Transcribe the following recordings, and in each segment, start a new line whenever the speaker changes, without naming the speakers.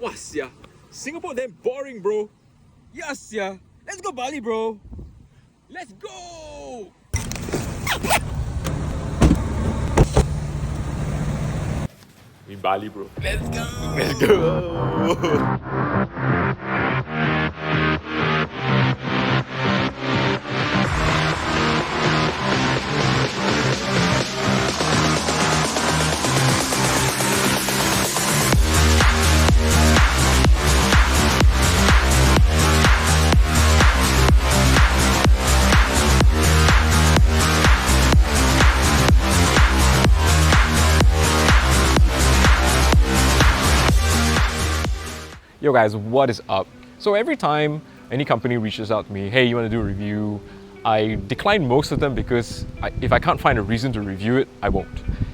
Wah, sia. Singapore damn boring, bro. Yes, yeah. Let's go Bali, bro. Let's go. In Bali, bro. Let's go. Let's go. Yo guys, what is up? So every time any company reaches out to me, hey, you want to do a review? I decline most of them because if I can't find a reason to review it, I won't.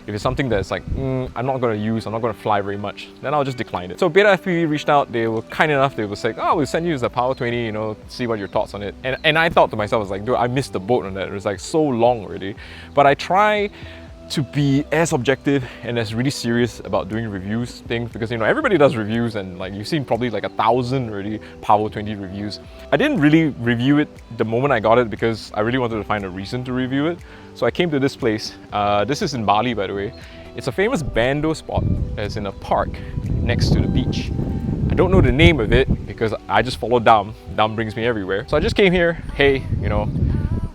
If it's something that's like, I'm not going to use, I'm not going to fly very much, then I'll just decline it. So Betafpv reached out, they were kind enough, they were like, oh, we'll send you the Pavo 20, you know, see what your thoughts on it. And I thought to myself, I was like, dude, I missed the boat on that. It was like so long already. But I try to be as objective and as really serious about doing reviews things because, you know, everybody does reviews and like you've seen probably like 1,000 already Pavo 20 reviews. I didn't really review it the moment I got it because I really wanted to find a reason to review it. So I came to this place. This is in Bali, by the way. It's a famous bando spot that's in a park next to the beach. I don't know the name of it because I just follow Dam. Dam brings me everywhere. So I just came here, hey, you know,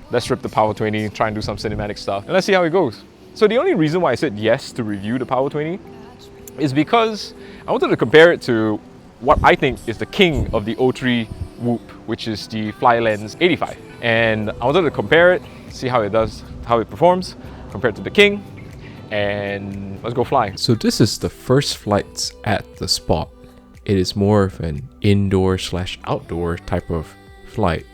let's rip the Pavo 20, try and do some cinematic stuff, and let's see how it goes. So the only reason why I said yes to review the Pavo 20 is because I wanted to compare it to what I think is the king of the O3 Whoop, which is the Flylens 85. And I wanted to compare it, see how it does, how it performs, compared to the king, and let's go fly.
So this is the first flights at the spot. It is more of an indoor/outdoor type of flight.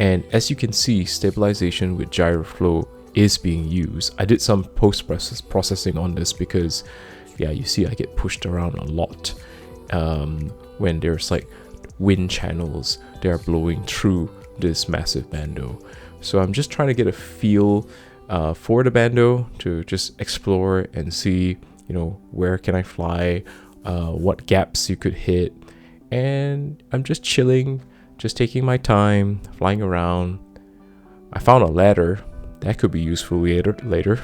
And as you can see, stabilization with gyroflow is being used. I did some post-processing on this because, yeah, you see I get pushed around a lot when there's like wind channels that are blowing through this massive bando. So I'm just trying to get a feel for the bando to just explore and see, you know, where can I fly, what gaps you could hit, and I'm just chilling, just taking my time, flying around. I found a ladder that could be useful later.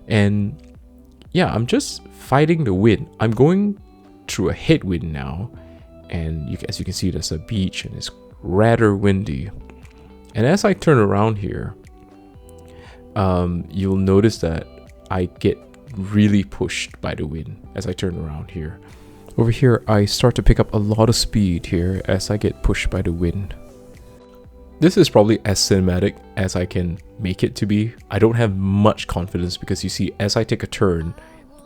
And yeah, I'm just fighting the wind. I'm going through a headwind now, and as you can see, there's a beach and it's rather windy. And as I turn around here, you'll notice that I get really pushed by the wind as I turn around here. Over here, I start to pick up a lot of speed here as I get pushed by the wind. This is probably as cinematic as I can make it to be. I don't have much confidence because you see, as I take a turn,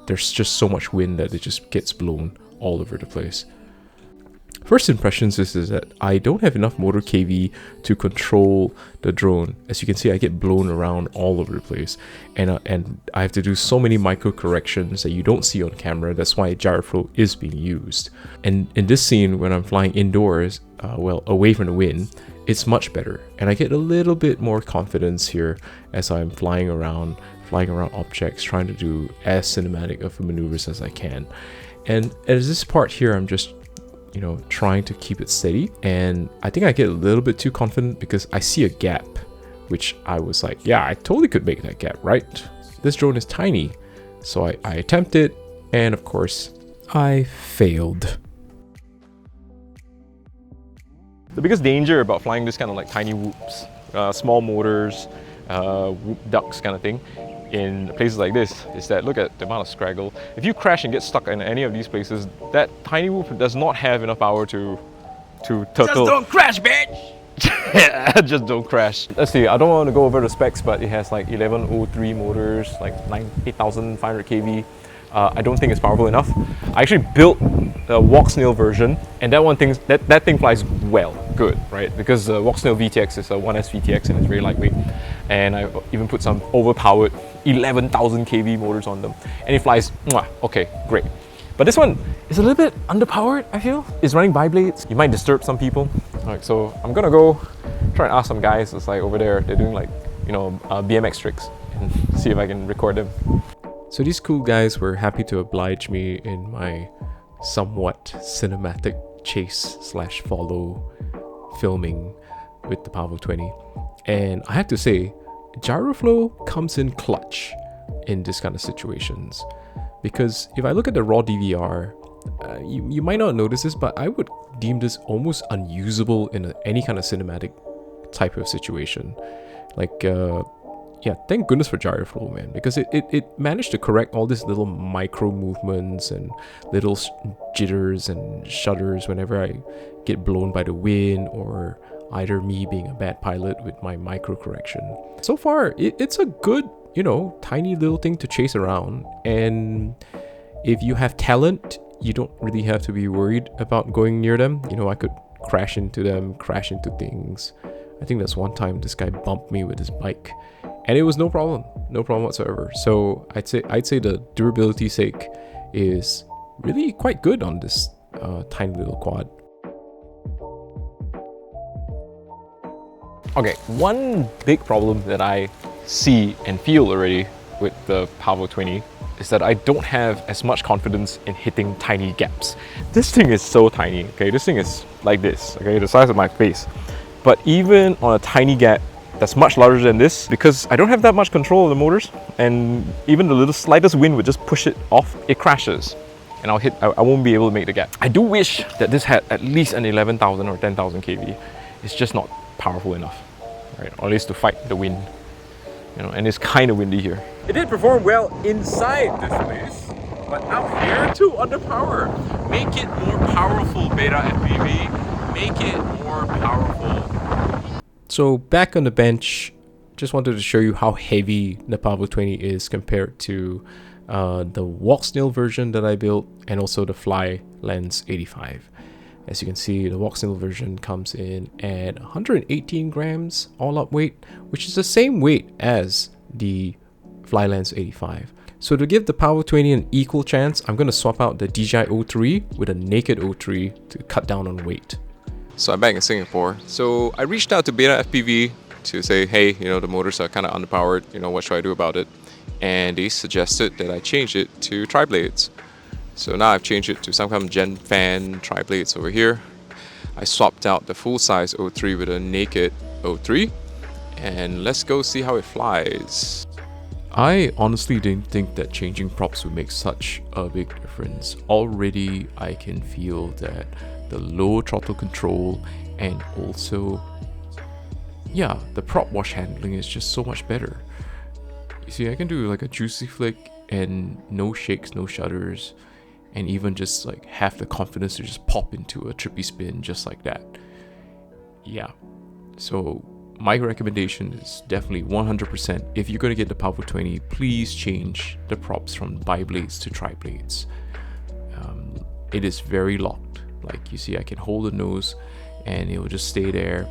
there's just so much wind that it just gets blown all over the place. First impressions is that I don't have enough motor kV to control the drone. As you can see, I get blown around all over the place, and I have to do so many micro corrections that you don't see on camera. That's why gyroflow is being used. And in this scene, when I'm flying indoors, well, away from the wind, it's much better, and I get a little bit more confidence here as I'm flying around objects, trying to do as cinematic of maneuvers as I can. And as this part here, I'm just, you know, trying to keep it steady, and I think I get a little bit too confident because I see a gap, which I was like, yeah, I totally could make that gap, right? This drone is tiny. So I attempt it, and of course I failed.
The biggest danger about flying this kind of like tiny whoops, small motors, whoop ducks kind of thing in places like this is that look at the amount of scraggle. If you crash and get stuck in any of these places, that tiny whoop does not have enough power to turtle. Just don't crash, bitch! Just don't crash. Let's see, I don't want to go over the specs, but it has like 1103 motors, like 8,500 kV. I don't think it's powerful enough. I actually built the Walk-Snail version, and that thing flies well, good, right? Because the Walk-Snail VTX is a 1S VTX and it's very lightweight. And I even put some overpowered 11,000 kV motors on them, and it flies, okay, great. But this one is a little bit underpowered, I feel. It's running bi-blades. You might disturb some people. Alright, so I'm gonna go try and ask some guys that's like over there. They're doing like, you know, BMX tricks, and see if I can record them.
So these cool guys were happy to oblige me in my somewhat cinematic chase slash follow filming with the Pavo 20. And I have to say, gyroflow comes in clutch in this kind of situations. Because if I look at the raw DVR, you might not notice this, but I would deem this almost unusable in any kind of cinematic type of situation. Like, yeah, thank goodness for gyroflow, man, because it managed to correct all these little micro movements and little jitters and shudders whenever I get blown by the wind, or either me being a bad pilot with my micro correction. So far, it's a good, tiny little thing to chase around. And if you have talent, you don't really have to be worried about going near them. I could crash into them, crash into things. I think that's one time this guy bumped me with his bike, and it was no problem whatsoever. So I'd say the durability sake is really quite good on this tiny little quad.
Okay, one big problem that I see and feel already with the Pavo 20 is that I don't have as much confidence in hitting tiny gaps. This thing is so tiny, okay? This thing is like this, okay? The size of my face. But even on a tiny gap that's much larger than this, because I don't have that much control of the motors, and even the little slightest wind would just push it off, it crashes. And I won't be able to make the gap. I do wish that this had at least an 11,000 or 10,000 kV. It's just not powerful enough, right? Or at least to fight the wind. And it's kind of windy here. It did perform well inside this place, but out here, too underpower. Make it more powerful, Betafpv. Make it more powerful.
So back on the bench, just wanted to show you how heavy the Pavo 20 is compared to the Walksnail version that I built, and also the Fly Lens 85. As you can see, the Walksnail version comes in at 118 grams all up weight, which is the same weight as the Fly Lens 85. So to give the Pavo 20 an equal chance, I'm going to swap out the DJI O3 with a naked O3 to cut down on weight.
So I'm back in Singapore. So I reached out to Betafpv to say, hey, the motors are kind of underpowered. What should I do about it? And they suggested that I change it to tri-blades. So now I've changed it to some kind of Gen Fan tri-blades over here. I swapped out the full-size O3 with a naked O3. And let's go see how it flies.
I honestly didn't think that changing props would make such a big difference. Already I can feel that the low throttle control and also, yeah, the prop wash handling is just so much better. You see, I can do like a juicy flick and no shakes, no shudders, and even just like have the confidence to just pop into a trippy spin just like that. Yeah, so my recommendation is definitely 100%. If you're going to get the Pavo 20, please change the props from bi-blades to tri-blades. It is very locked. Like you see, I can hold the nose and it will just stay there.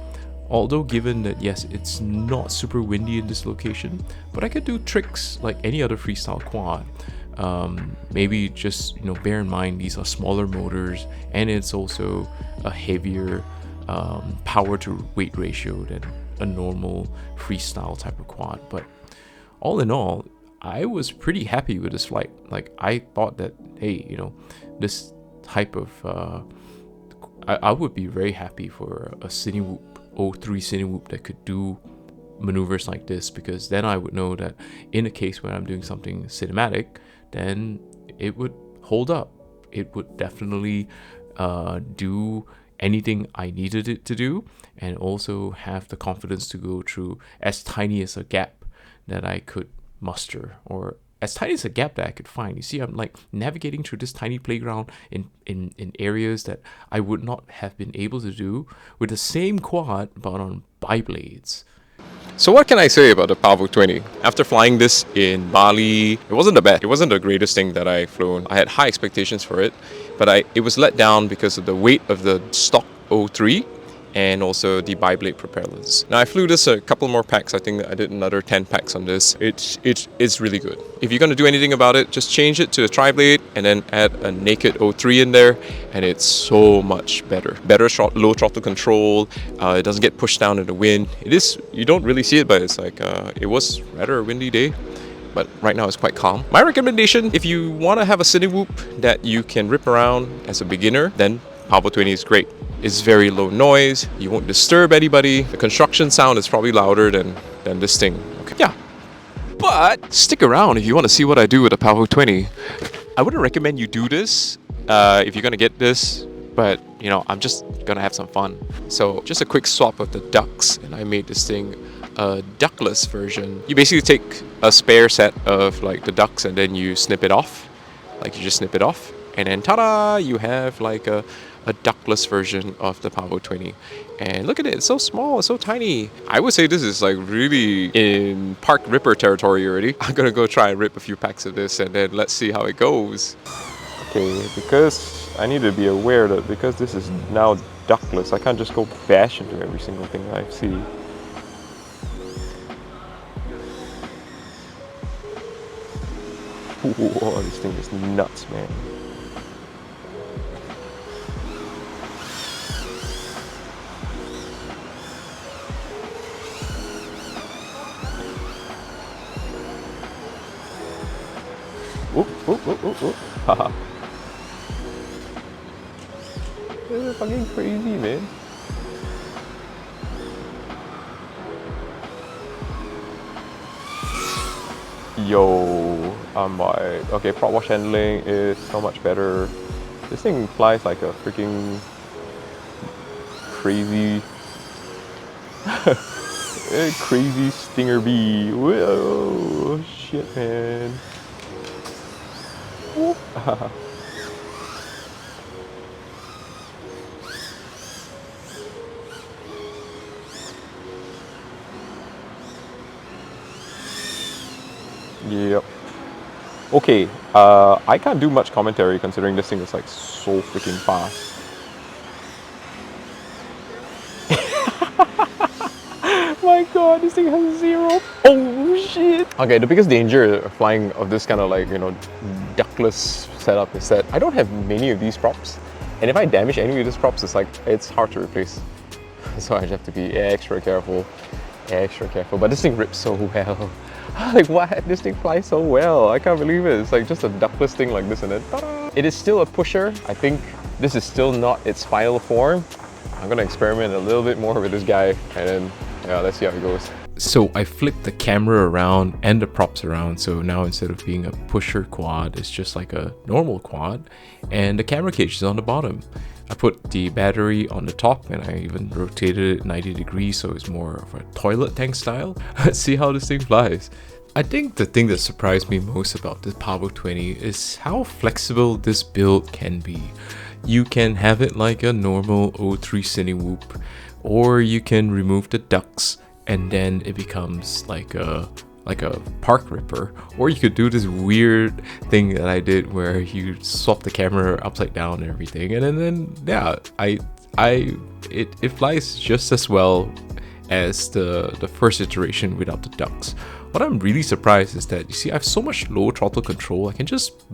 Although given that, yes, it's not super windy in this location, but I could do tricks like any other freestyle quad. Maybe just, bear in mind these are smaller motors, and it's also a heavier power to weight ratio than a normal freestyle type of quad. But all in all, I was pretty happy with this flight. Like, I thought that, hey, this type of I would be very happy for a Cinewhoop O3 Cinewhoop that could do maneuvers like this, because then I would know that in a case where I'm doing something cinematic, then it would hold up. It would definitely do anything I needed it to do, and also have the confidence to go through as tiny as a gap that I could muster, or as tiny as a gap that I could find. You see, I'm like navigating through this tiny playground in areas that I would not have been able to do with the same quad but on bi-blades.
So what can I say about the Pavo 20? After flying this in Bali, it wasn't the best. It wasn't the greatest thing that I've flown. I had high expectations for it, but it was let down because of the weight of the stock O3 and also the bi-blade propellers. Now I flew this a couple more packs. I think I did another 10 packs on this. It's really good. If you're going to do anything about it, just change it to a tri-blade and then add a naked O3 in there, and it's so much better. Better low throttle control. It doesn't get pushed down in the wind. You don't really see it, but it's like it was rather a windy day. but right now it's quite calm. My recommendation, if you want to have a Cinewhoop that you can rip around as a beginner, then Pavo 20 is great. It's very low noise, you won't disturb anybody, the construction sound is probably louder than this thing. Okay. Yeah. But stick around if you want to see what I do with the Pavo 20. I wouldn't recommend you do this if you're going to get this, but you know, I'm just going to have some fun. So just a quick swap of the ducks, and I made this thing a ductless version. You basically take a spare set of like the ducks and then you snip it off. Like you just snip it off, and then ta-da, you have like a ductless version of the Pavo 20. And look at it, it's so small, it's so tiny. I would say this is like really in park ripper territory already. I'm gonna go try and rip a few packs of this and then let's see how it goes. Okay, because I need to be aware that because this is now ductless, I can't just go bash into every single thing I see. Whoa, this thing is nuts, man. Oop, oop, oop, oop, oop. Haha. This is fucking crazy, man. Yo, okay, prop wash handling is so much better. This thing flies like a freaking crazy crazy stinger bee. Whoa, shit, man. Whoop. Yep. Okay, I can't do much commentary considering this thing is like so freaking fast. My god, this thing has 0. Oh shit! Okay, the biggest danger of flying of this kind of like, you know, ductless setup is that I don't have many of these props. And if I damage any of these props, it's hard to replace. So I just have to be extra careful. But this thing rips so well. Like, what? This thing flies so well. I can't believe it. It's like just a ductless thing like this and then ta-da! It is still a pusher. I think this is still not its final form. I'm gonna experiment a little bit more with this guy and then, yeah, let's see how it goes.
So I flipped the camera around and the props around, so now instead of being a pusher quad, it's just like a normal quad, and the camera cage is on the bottom. I put the battery on the top and I even rotated it 90 degrees so it's more of a toilet tank style. Let's see how this thing flies. I think the thing that surprised me most about the Pavo 20 is how flexible this build can be. You can have it like a normal O3 Cinewhoop, or you can remove the ducts and then it becomes like a park ripper, or you could do this weird thing that I did where you swap the camera upside down and everything, and then yeah, it flies just as well as the first iteration without the ducts. What I'm really surprised is that, you see, I have so much low throttle control. I can just,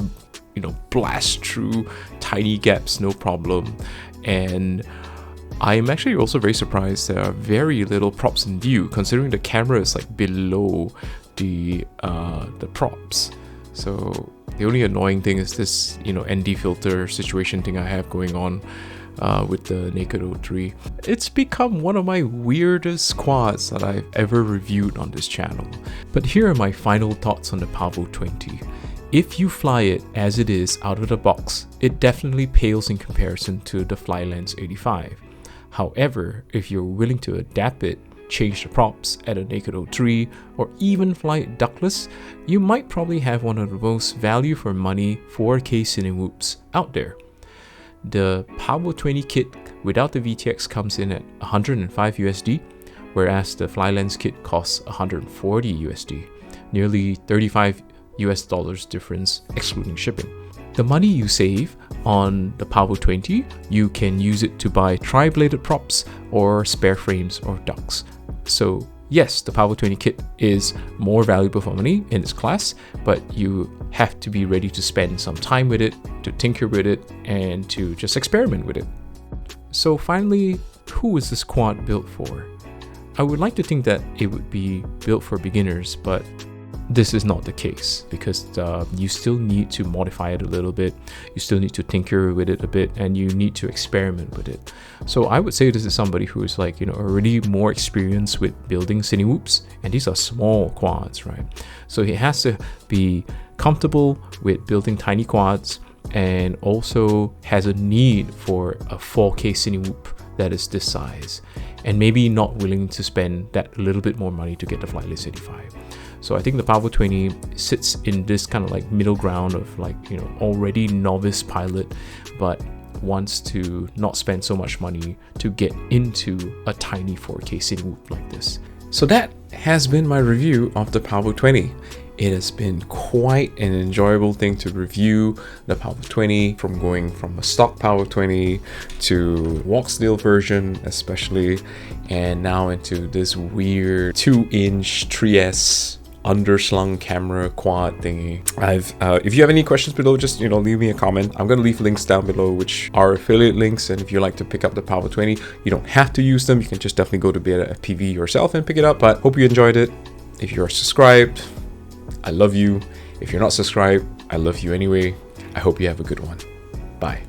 you know, blast through tiny gaps no problem. And I'm actually also very surprised there are very little props in view, considering the camera is like below the props. So the only annoying thing is this, you know, ND filter situation thing I have going on with the Naked O3. It's become one of my weirdest quads that I've ever reviewed on this channel. But here are my final thoughts on the Pavo 20. If you fly it as it is out of the box, it definitely pales in comparison to the Flylens 85. However, if you're willing to adapt it, change the props, add a Naked O3, or even fly it ductless, you might probably have one of the most value for money 4K Cinewhoops out there. The Pavo 20 kit without the VTX comes in at 105 USD, whereas the Flylens kit costs 140 USD, nearly $35 US difference excluding shipping. The money you save on the Pavo 20, you can use it to buy tri-bladed props or spare frames or ducts. So yes, the Pavo 20 kit is more valuable for money in its class, but you have to be ready to spend some time with it, to tinker with it, and to just experiment with it. So finally, who is this quad built for? I would like to think that it would be built for beginners, but this is not the case, because you still need to modify it a little bit, you still need to tinker with it a bit, and you need to experiment with it. So I would say this is somebody who is like, already more experienced with building Cinewhoops, and these are small quads, right? So he has to be comfortable with building tiny quads, and also has a need for a 4K Cinewhoop that is this size, and maybe not willing to spend that little bit more money to get the Flightless 85. So I think the Pavo 20 sits in this kind of like middle ground of like, already novice pilot, but wants to not spend so much money to get into a tiny 4K Cinewhoop like this. So that has been my review of the Pavo 20. It has been quite an enjoyable thing to review the Pavo 20, from going from a stock Pavo 20 to Walksdale version especially, and now into this weird 2-inch 3S underslung camera quad thingy. If you have any questions below, just leave me a comment. I'm gonna leave links down below which are affiliate links, and if you like to pick up the Pavo 20, you don't have to use them. You can just definitely go to Betafpv yourself and pick it up. But hope you enjoyed it. If you're subscribed, I love you. If you're not subscribed, I love you anyway. I hope you have a good one. Bye.